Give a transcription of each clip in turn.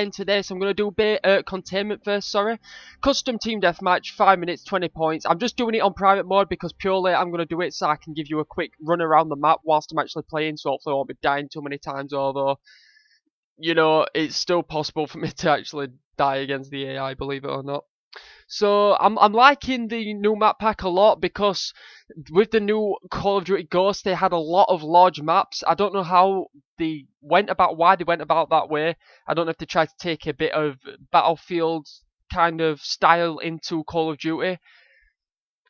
into this. I'm going to do containment first, sorry. Custom team deathmatch, 5 minutes, 20 points. I'm just doing it on private mode because purely I'm going to do it so I can give you a quick run around the map whilst I'm actually playing, so hopefully I won't be dying too many times, although, you know, it's still possible for me to actually die against the AI, believe it or not. So I'm liking the new map pack a lot because with the new Call of Duty Ghosts they had a lot of large maps. I don't know how they went about why they went about that way. I don't know if they tried to take a bit of Battlefield kind of style into Call of Duty.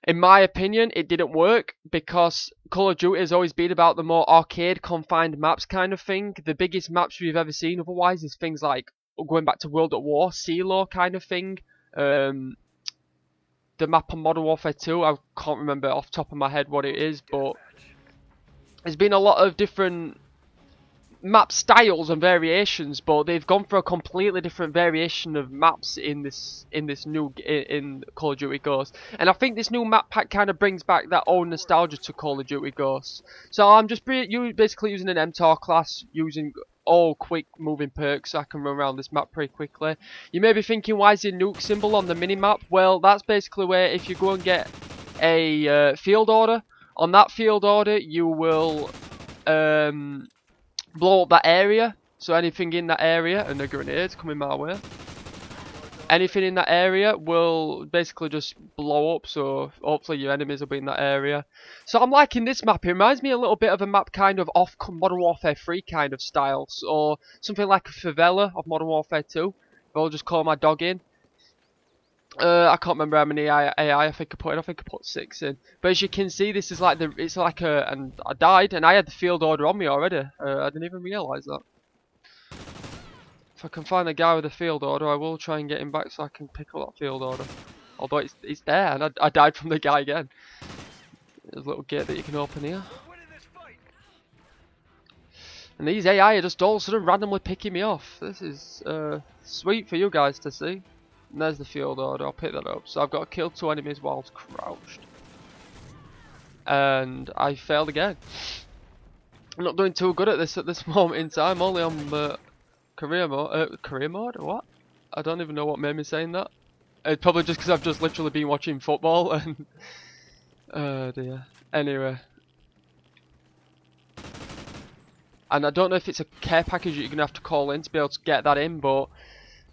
In my opinion, it didn't work because Call of Duty has always been about the more arcade confined maps kind of thing. The biggest maps we've ever seen otherwise is things like going back to World at War, CeeLo kind of thing. The map on Modern Warfare 2, I can't remember off the top of my head what it is, but there's been a lot of different map styles and variations, but they've gone for a completely different variation of maps in this new in Call of Duty Ghosts. And I think this new map pack kind of brings back that old nostalgia to Call of Duty Ghosts. So I'm just basically using an MTOR class, using all quick moving perks so I can run around this map pretty quickly. You may be thinking, why is the nuke symbol on the mini-map? Well, that's basically where if you go and get a field order, on that field order you will blow up that area. So anything in that area, and the grenades coming my way, anything in that area will basically just blow up, so hopefully your enemies will be in that area. So I'm liking this map. It reminds me a little bit of a map kind of off Modern Warfare 3 kind of style, or something like a favela of Modern Warfare 2. I'll just call my dog in. I can't remember how many AI I think I put in. I think I put 6 in. But as you can see, this is like and I died, and I had the field order on me already. I didn't even realise that. If I can find a guy with a field order, I will try and get him back so I can pick up that field order. Although it's there, and I died from the guy again. There's a little gate that you can open here. And these AI are just all sort of randomly picking me off. This is sweet for you guys to see. And there's the field order, I'll pick that up. So I've got to kill 2 enemies whilst crouched. And I failed again. I'm not doing too good at this moment in time, only on career mode. Career mode? What? I don't even know what made me saying that. It's probably just because I've just literally been watching football and... oh dear. Anyway. And I don't know if it's a care package that you're going to have to call in to be able to get that in, but...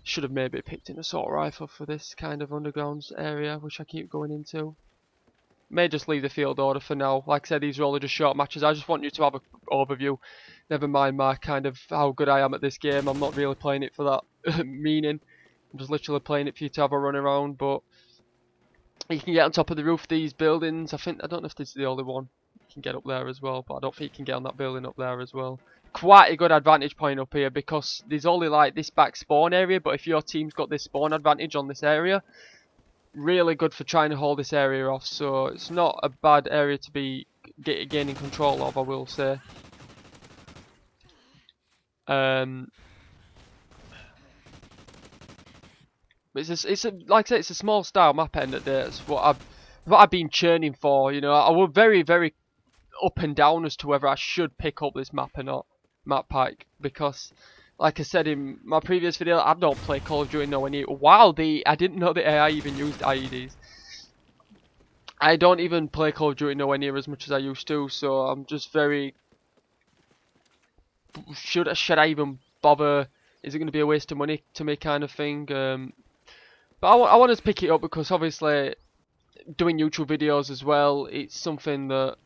should have maybe picked an assault rifle for this kind of underground area, which I keep going into. May just leave the field order for now. Like I said, these are all just short matches. I just want you to have an overview. Never mind my kind of how good I am at this game. I'm not really playing it for that meaning. I'm just literally playing it for you to have a run around. But you can get on top of the roof of these buildings. I don't know if this is the only one. You can get up there as well, but I don't think you can get on that building up there as well. Quite a good advantage point up here because there's only like this back spawn area, but if your team's got this spawn advantage on this area, really good for trying to hold this area off. So it's not a bad area to be gaining control of, I will say. But it's a like I said, it's a small style map end of the day. It's what I've been churning for. You know, I was very up and down as to whether I should pick up this map or not, map pack, because like I said in my previous video, I don't play Call of Duty nowhere near. I didn't know the AI even used IEDs. I don't even play Call of Duty nowhere near as much as I used to, so I'm just very... should I even bother? Is it going to be a waste of money to me kind of thing? But I want to pick it up because obviously doing YouTube videos as well, it's something that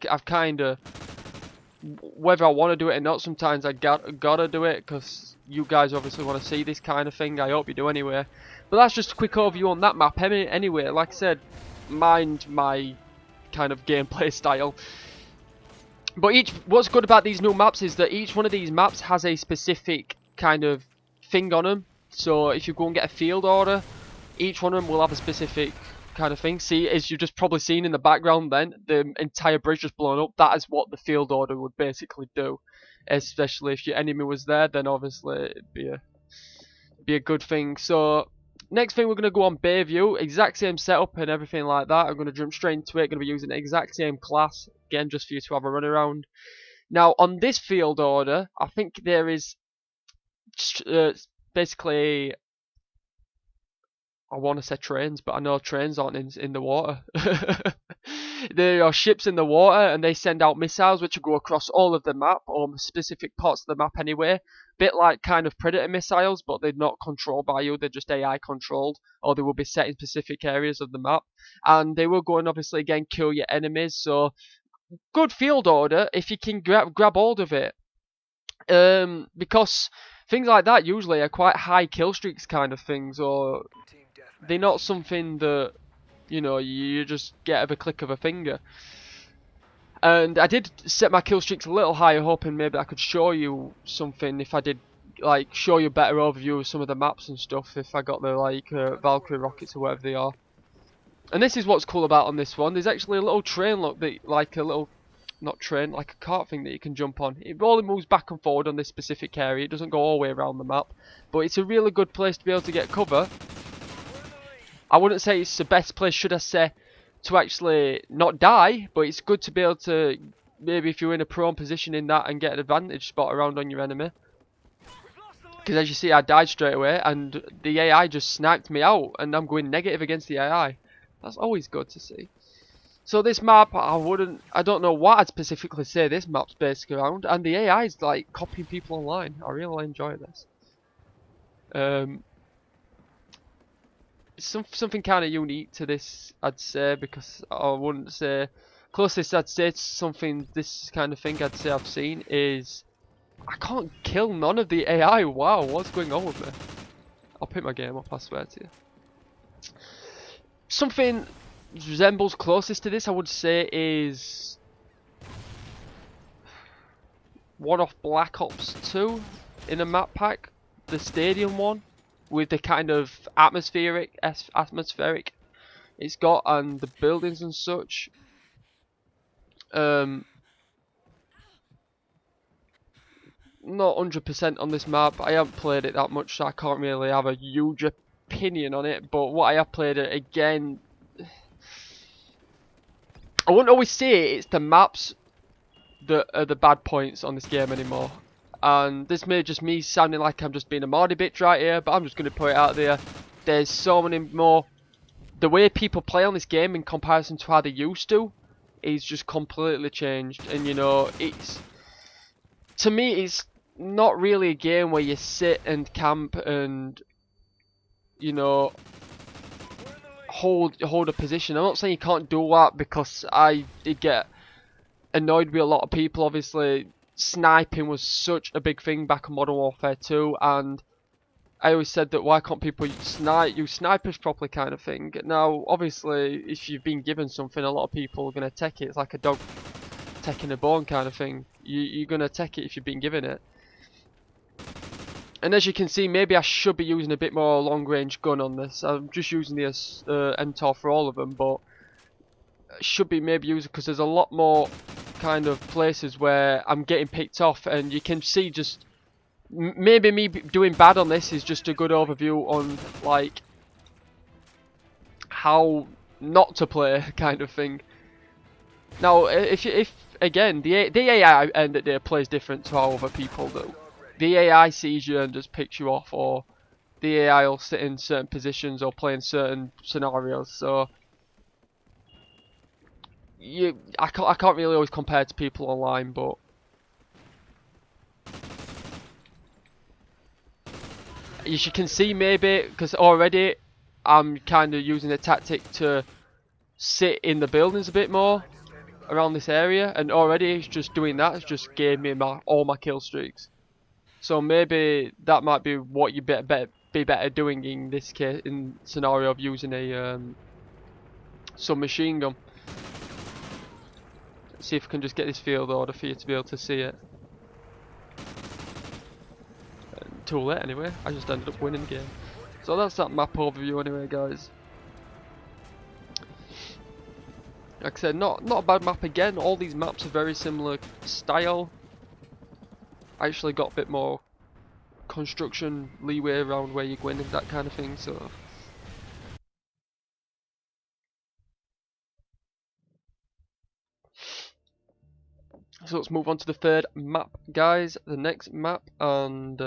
I've kind of, whether I want to do it or not, sometimes I gotta do it because you guys obviously want to see this kind of thing. I hope you do anyway. But that's just a quick overview on that map. Anyway, like I said, mind my kind of gameplay style. But what's good about these new maps is that each one of these maps has a specific kind of thing on them. So if you go and get a field order, each one of them will have a specific kind of thing. See, as you've just probably seen in the background then, the entire bridge just blown up. That is what the field order would basically do. Especially if your enemy was there, then obviously it'd be a good thing. So next thing, we're going to go on Bayview. Exact same setup and everything like that. I'm going to jump straight into it. Going to be using the exact same class. Again, just for you to have a run around. Now, on this field order, I think there is basically, I want to say trains, but I know trains aren't in the water. There are ships in the water, and they send out missiles which will go across all of the map, or specific parts of the map anyway. Bit like kind of Predator missiles, but they're not controlled by you, they're just AI controlled, or they will be set in specific areas of the map. And they will go and obviously again kill your enemies, so good field order if you can grab hold of it. Because things like that usually are quite high kill streaks kind of things, or they're not something that, you know, you just get at a click of a finger. And I did set my kill streaks a little higher, hoping maybe I could show you something if I did, like, show you a better overview of some of the maps and stuff, if I got the, like, Valkyrie rockets or whatever they are. And this is what's cool about on this one. There's actually a little train, look, that, like a little, not train, like a cart thing that you can jump on. It only moves back and forward on this specific area. It doesn't go all the way around the map. But it's a really good place to be able to get cover. I wouldn't say it's the best place, should I say, to actually not die, but it's good to be able to, maybe if you're in a prone position in that, and get an advantage spot around on your enemy. Because as you see, I died straight away, and the AI just sniped me out, and I'm going negative against the AI. That's always good to see. So this map, I don't know what I'd specifically say this map's based around, and the AI is like copying people online. I really enjoy this. Something kind of unique to this, I'd say, because I wouldn't say closest I'd say to something this kind of thing I'd say I've seen is I can't kill none of the AI. Wow, what's going on with me? I'll pick my game up, I swear to you. Something resembles closest to this, I would say, is one off Black Ops 2 in a map pack, the stadium one, with the kind of atmospheric it's got, and the buildings and such. Not 100% on this map. I haven't played it that much, so I can't really have a huge opinion on it. But what I have played it again, I wouldn't always say it's the maps that are the bad points on this game anymore. And this may just me sounding like I'm just being a mardy bitch right here, but I'm just going to put it out there. There's so many more. The way people play on this game in comparison to how they used to is just completely changed. And you know, to me, it's not really a game where you sit and camp and, you know, hold a position. I'm not saying you can't do that, because I did get annoyed with a lot of people. Obviously, sniping was such a big thing back in Modern Warfare 2, and I always said that why can't people use snipers properly, kind of thing. Now, obviously, if you've been given something, a lot of people are going to take it. It's like a dog taking a bone kind of thing. You're going to take it if you've been given it. And as you can see, maybe I should be using a bit more long range gun on this. I'm just using the MTOR for all of them, but should be maybe using, because there's a lot more kind of places where I'm getting picked off, and you can see just maybe me doing bad on this is just a good overview on like how not to play kind of thing. Now, if again the AI end of the day plays different to how other people do. The AI sees you and just picks you off, or the AI will sit in certain positions or play in certain scenarios. So I can't really always compare to people online, but as you can see, maybe because already I'm kind of using a tactic to sit in the buildings a bit more around this area, and already it's just doing that. It's just gave me all my kill streaks. So maybe that might be what you be better doing in this case, in scenario of using a submachine gun. Let's see if I can just get this field order for you to be able to see it. Too late anyway. I just ended up winning the game. So that's that map overview anyway, guys. Like I said, not a bad map again. All these maps are very similar style. I actually got a bit more construction leeway around where you're going and that kind of thing, so let's move on to the third map, guys. The next map, and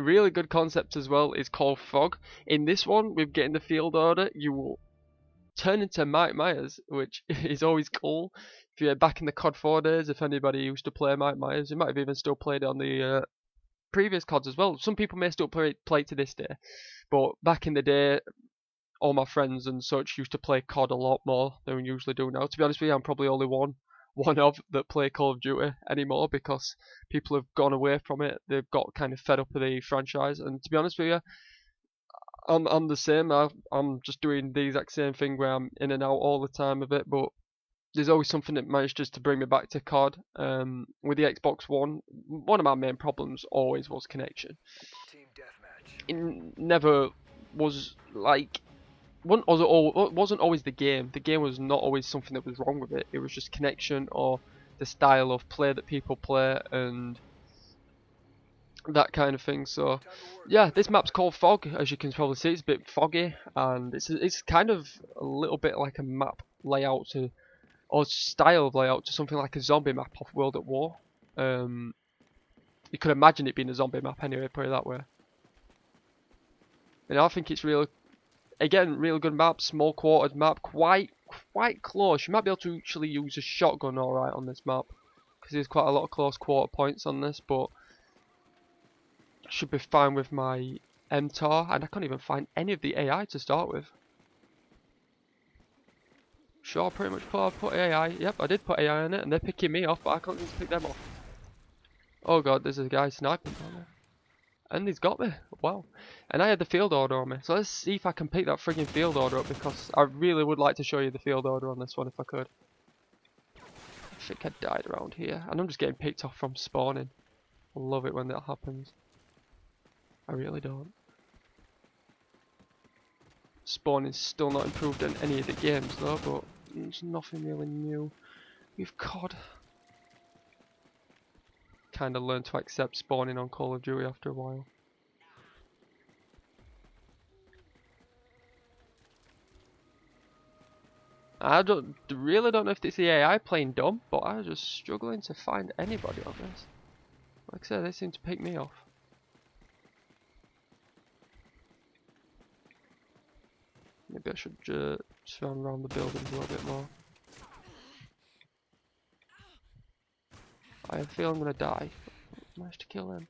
really good concept as well is called Fog. In this one, with getting the field order, you will turn into Mike Myers, which is always cool. If you're back in the COD 4 days, if anybody used to play Mike Myers, you might have even still played it on the previous CODs as well. Some people may still play it to this day, but back in the day, all my friends and such used to play COD a lot more than we usually do now. To be honest with you, I'm probably only one of that play Call of Duty anymore because people have gone away from it. They've got kind of fed up with the franchise, and to be honest with you, I'm the same. I'm just doing the exact same thing where I'm in and out all the time of it, but there's always something that manages to bring me back to COD. With the Xbox One, one of my main problems always was connection. It never was like wasn't always the game. The game was not always something that was wrong with it. It was just connection or the style of play that people play and that kind of thing. So yeah, this map's called Fog. As you can probably see, it's a bit foggy and it's kind of a little bit like a map layout to or style of layout to something like a zombie map off World at War. You could imagine it being a zombie map anyway, put it that way. And I think it's real. Again, really good map, small quartered map, quite close. You might be able to actually use a shotgun alright on this map, because there's quite a lot of close quarter points on this, but should be fine with my MTAR, and I can't even find any of the AI to start with. Sure, pretty much put AI, yep, I did put AI on it, and they're picking me off, but I can't even pick them off. Oh god, there's a guy sniping down there. And he's got me. Wow. And I had the field order on me. So let's see if I can pick that frigging field order up, because I really would like to show you the field order on this one if I could. I think I died around here. And I'm just getting picked off from spawning. I love it when that happens. I really don't. Spawning's still not improved in any of the games though, but there's nothing really new with COD. Kinda learned to accept spawning on Call of Duty after a while. I really don't know if it's the AI playing dumb, but I was just struggling to find anybody on this. Like I said, they seem to pick me off. Maybe I should just run around the buildings a little bit more. I feel I'm gonna die. Managed to kill him.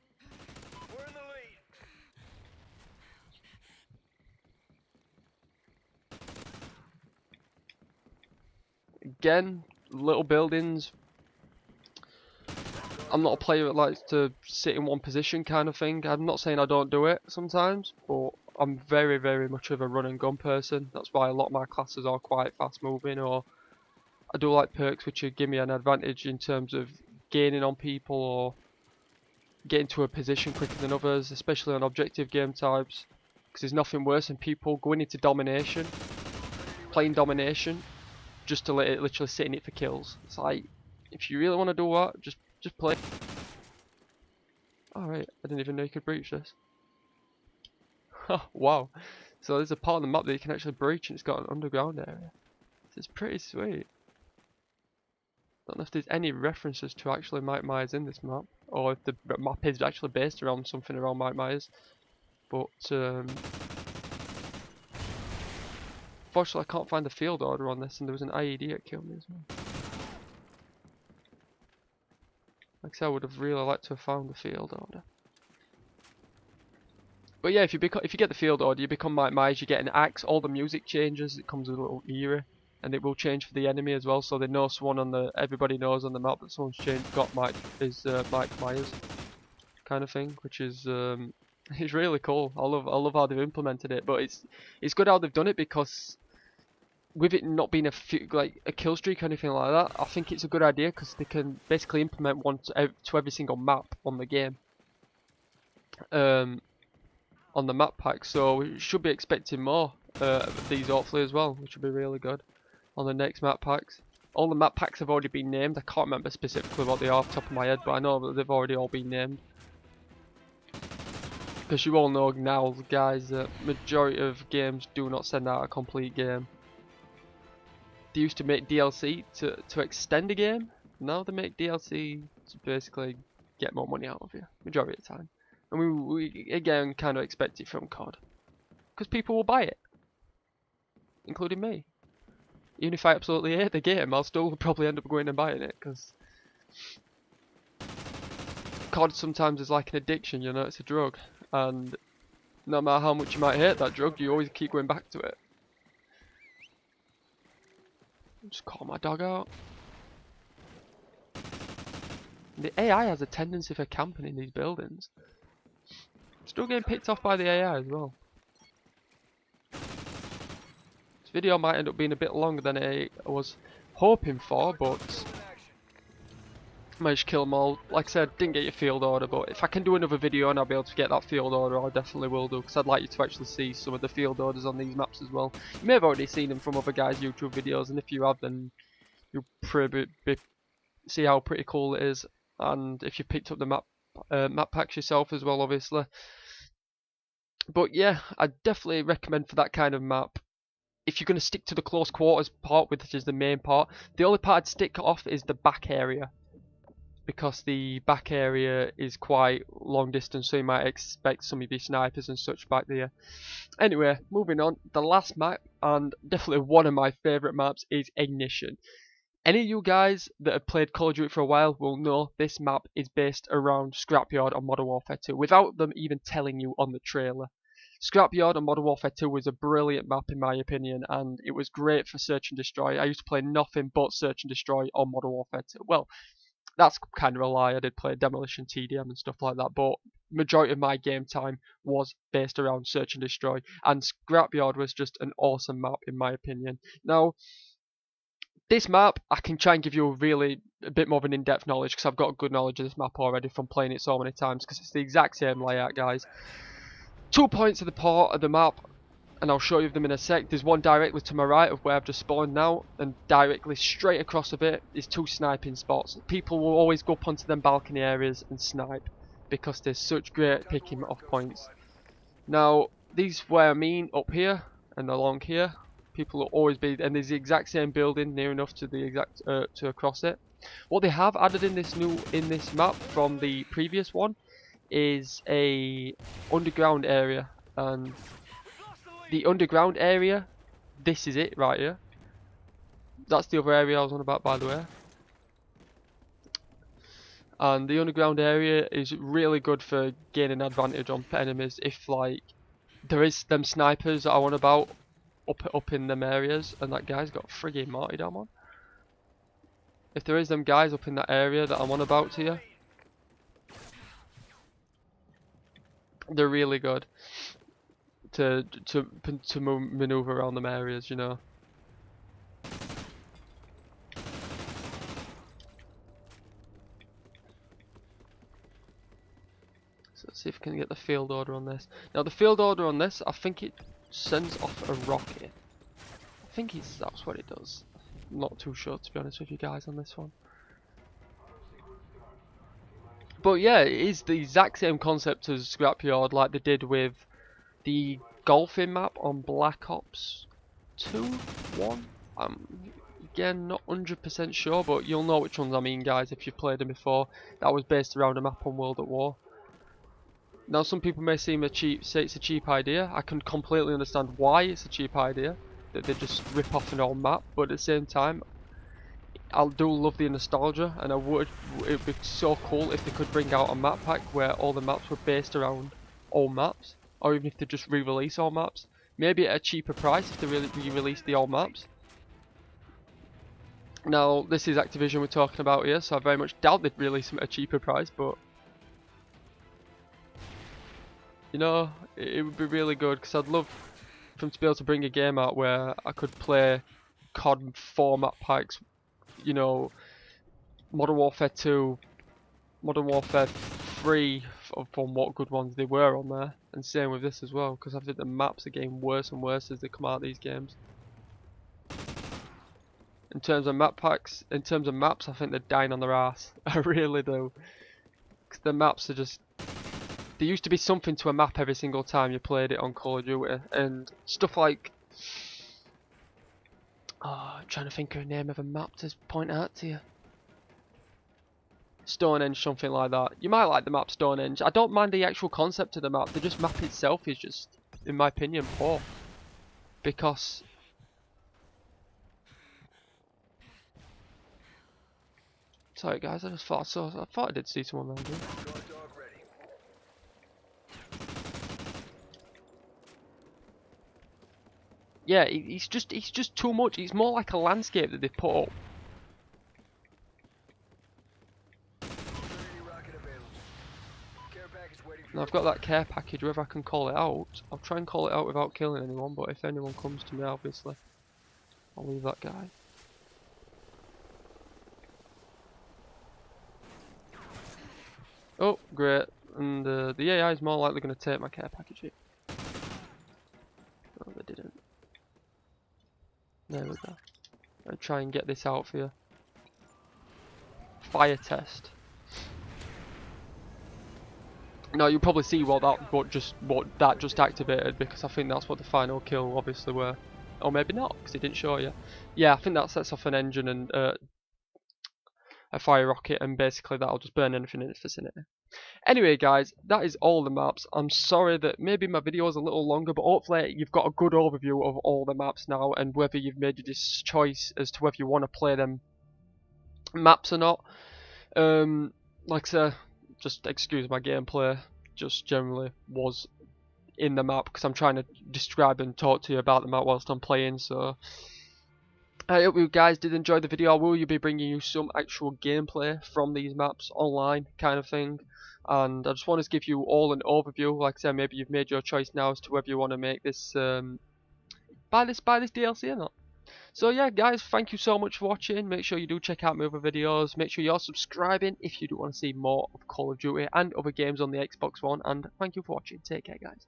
Again, little buildings. I'm not a player that likes to sit in one position kind of thing. I'm not saying I don't do it sometimes, but I'm very much of a run and gun person. That's why a lot of my classes are quite fast moving, or I do like perks which give me an advantage in terms of gaining on people or getting to a position quicker than others, especially on objective game types. Because there's nothing worse than people going into domination, playing domination, just to literally sit in it for kills. It's like, if you really want to do that, just play. Alright, I didn't even know you could breach this. Wow. So there's a part of the map that you can actually breach and it's got an underground area. It's pretty sweet. Don't know if there's any references to actually Mike Myers in this map, or if the map is actually based around something around Mike Myers. But unfortunately I can't find the field order on this, and there was an IED that killed me as well. Like I said, I would have really liked to have found the field order. But yeah, if you get the field order, you become Mike Myers. You get an axe. All the music changes. It comes with a little era, and it will change for the enemy as well. So they know someone on the everybody knows on the map that someone's got Mike Myers, kind of thing, which is it's really cool. I love how they've implemented it. But it's good how they've done it, because with it not being like a kill streak or anything like that, I think it's a good idea because they can basically implement one to every single map on the game. On the map pack, so we should be expecting more of these hopefully as well, which would be really good on the next map packs. All the map packs have already been named. I can't remember specifically what they are off the top of my head, but I know that they've already all been named. Because you all know now, guys, that majority of games do not send out a complete game. They used to make DLC to extend a game. Now they make DLC to basically get more money out of you, majority of the time. And we again kind of expect it from COD. Because people will buy it. Including me. Even if I absolutely hate the game, I'll still probably end up going and buying it. Because COD sometimes is like an addiction, you know, it's a drug. And no matter how much you might hate that drug, you always keep going back to it. Just call my dog out. The AI has a tendency for camping in these buildings. Still getting picked off by the AI as well. This video might end up being a bit longer than I was hoping for, but I managed to kill them all. Like I said, didn't get your field order, but if I can do another video and I'll be able to get that field order, I definitely will do, because I'd like you to actually see some of the field orders on these maps as well. You may have already seen them from other guys' YouTube videos, and if you have, then you'll see how pretty cool it is. And if you picked up the map packs yourself as well, obviously. But yeah, I definitely recommend for that kind of map. If you're going to stick to the close quarters part, which is the main part, the only part I'd stick off is the back area, because the back area is quite long distance, so you might expect some of your snipers and such back there. Anyway, moving on, the last map, and definitely one of my favourite maps, is Ignition. Any of you guys that have played Call of Duty for a while will know this map is based around Scrapyard on Modern Warfare 2, without them even telling you on the trailer. Scrapyard on Modern Warfare 2 was a brilliant map in my opinion, and it was great for Search and Destroy. I used to play nothing but Search and Destroy on Modern Warfare 2. Well, that's kind of a lie, I did play Demolition, TDM and stuff like that, but majority of my game time was based around Search and Destroy, and Scrapyard was just an awesome map in my opinion. Now, this map, I can try and give you a bit more of an in-depth knowledge, because I've got a good knowledge of this map already from playing it so many times, because it's the exact same layout, guys. 2 points of the part of the map, and I'll show you them in a sec. There's one directly to my right of where I've just spawned now, and directly straight across a bit is 2 sniping spots. People will always go up onto them balcony areas and snipe, because there's such great picking off points. Now, these where I mean, up here and along here, people will always be, and there's the exact same building near enough to the exact to across it. What they have added in this map from the previous one is a underground area, and the underground area, this is it right here. That's the other area I was on about, by the way. And the underground area is really good for gaining advantage on enemies if, like, there is them snipers that I want about up in them areas, and that guy's got friggin' martyrdom on. If there is them guys up in that area that I'm on about to you, they're really good to maneuver around them areas, you know. So let's see if we can get the field order on this. Now the field order on this, I think it sends off a rocket. I think that's what it does. I'm not too sure, to be honest with you guys, on this one. But yeah, it is the exact same concept as Scrapyard, like they did with the golfing map on Black Ops 2, 1. Again, not 100% sure, but you'll know which ones I mean, guys, if you've played them before. That was based around a map on World at War. Now, some people may say it's a cheap idea. I can completely understand why it's a cheap idea, that they just rip off an old map, but at the same time, I do love the nostalgia, and it would be so cool if they could bring out a map pack where all the maps were based around old maps, or even if they just re-release all maps. Maybe at a cheaper price if they really re-release the old maps. Now, this is Activision we're talking about here, so I very much doubt they'd release them at a cheaper price, but you know, it would be really good, because I'd love for them to be able to bring a game out where I could play COD 4 map packs, you know, Modern Warfare 2, Modern Warfare 3, from what good ones they were on there, and same with this as well, because I think the maps are getting worse and worse as they come out of these games. In terms of map packs, in terms of maps, I think they're dying on their ass. I really do, because the maps are just, there used to be something to a map every single time you played it on Call of Duty, and stuff like, oh, I'm trying to think of a name of a map to point out to you. Stonehenge, something like that. You might like the map Stonehenge. I don't mind the actual concept of the map. The just map itself is just, in my opinion, poor. Because sorry guys, I thought I did see someone around here. Yeah, it's just too much. It's more like a landscape that they put up. Now I've got that care package, whether I can call it out. I'll try and call it out without killing anyone, but if anyone comes to me, obviously, I'll leave that guy. Oh, great. And the AI is more likely going to take my care package here. Oh, they didn't. There we go. I'll try and get this out for you. Fire test. Now you'll probably see what that just activated, because I think that's what the final kill obviously were. Or maybe not, because it didn't show you. Yeah, I think that sets off an engine and a fire rocket, and basically that'll just burn anything in its vicinity. Anyway guys, that is all the maps. I'm sorry that maybe my video is a little longer, but hopefully you've got a good overview of all the maps now, and whether you've made this choice as to whether you want to play them maps or not. Like I said, just excuse my gameplay, just generally was in the map because I'm trying to describe and talk to you about the map whilst I'm playing. So I hope you guys did enjoy the video. I will be bringing you some actual gameplay from these maps online, kind of thing. And I just want to give you all an overview. Like I said, maybe you've made your choice now as to whether you want to make this buy this DLC or not. So yeah guys, thank you so much for watching. Make sure you do check out my other videos. Make sure you're subscribing if you do want to see more of Call of Duty and other games on the Xbox One. And thank you for watching. Take care guys.